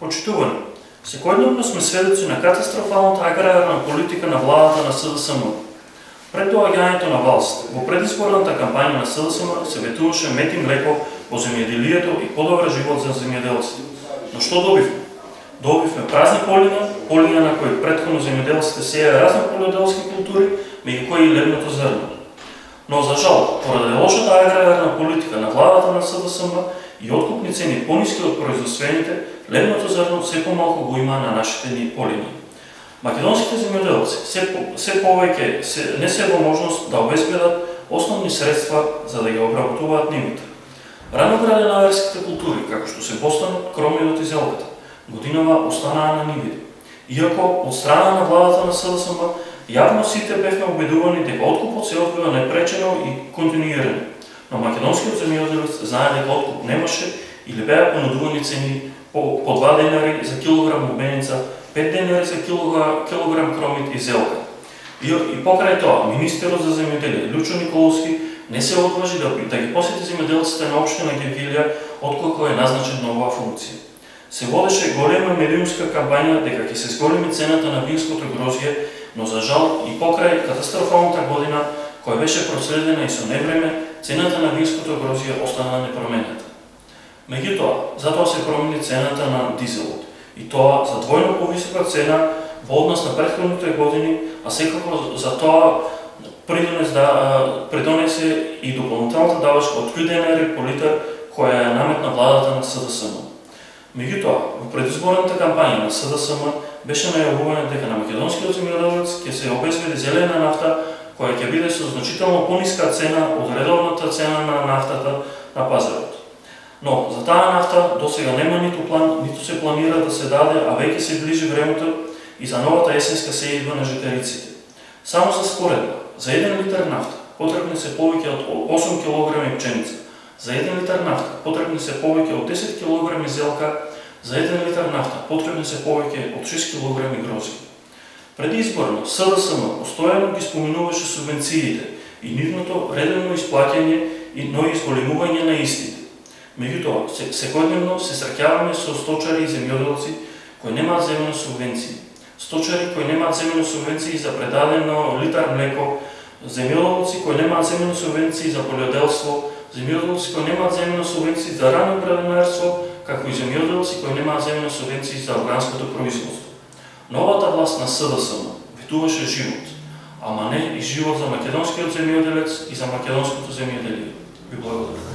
Почитувани, секојдневно сме сведоци на катастрофалната аграрна политика на владата на СДСМ. Пред доаѓањето на власт, во предизборната кампања на СДСМ се ветуваше мед и млеко по земјоделието и подобар живот за земјоделците. Но што добивме? Добивме празни полиња на кои претходно земјоделците сеја разни полјоделски култури, меѓу кои и лебното зрно. Но за жал, поради лошата аграрна политика на владата на СДСМ и откупни цени пониски од производствените, лебното зрно се помалку го има на нашите ни полиња. Македонските земјоделци се повеќе не се во можност да обезбедат основни средства за да ги обработуваат нивите. Ранограде на верските култури, како што се бостанот, кромидот и зелката, годинава останаа на нивите. Иако од страна на владата на СДСМ јавно сите бевме убедувани дека откупот се одвива непречено и континуирано, но македонскиот земјоделец знае дека откуп немаше или беа понудувани цени по 2 денари за килограм лубеница, 5 денари за килограм кромит и зелка. И покрај тоа, министерот за земјоделие Лјучо Николовски не се одлажи да ги посети земјоделците на општина Гевгелија отколку е назначен на оваа функција. Се водеше голема медиумска кампања дека ќе се зголеми цената на винското грозје, но за жал и покрај катастрофалната година која беше проследена и со невреме, цената на винското грозје остана непроменета. Меѓутоа, затоа се промени цената на дизелот, и тоа за двојно повисока цена во однос на претходните години, а секако за тоа придонесе и дополнителната давачка од 3 денари по литар која ја наметна владата на СДСМ. Меѓутоа, во предизборната кампања на СДСМ беше најавување дека на македонскиот земјоделец ќе се обезбеди зелена нафта која ќе биде со значително пониска цена од редовната цена на нафтата на пазарот. Но за таа нафта досега нема ниту план, ниту се планира да се даде, а веќе се ближи времето и за новата есенска сејидба на житариците. Само за споредба, за 1 литар нафта потребни се повеќе од 8 кг пченица, за 1 литар нафта потребни се повеќе од 10 кг зелка, за 1 литар нафта потребни се повеќе од 6 кг грозје. Предизборно СДСМ постојано ги споминуваше субвенциите и нивното редовно исплаќање, но и изголемување на истите. Меѓутоа, секојдневно се среќаваме со сточари и земјоделци кои немаат земјени субвенции. Сточари кои немаат земјени субвенции за предадено литар млеко, земјоделци кои немаат земјени субвенции за полјоделство, земјоделци кои немаат земјени субвенции за рано градинарство, како и земјоделци кои немаат земјени субвенции за органското производство. Новата власт на СДСМ ветуваше живот, ама не и живот за македонскиот земјоделец и за македонското земјоделие. Ви благодарам.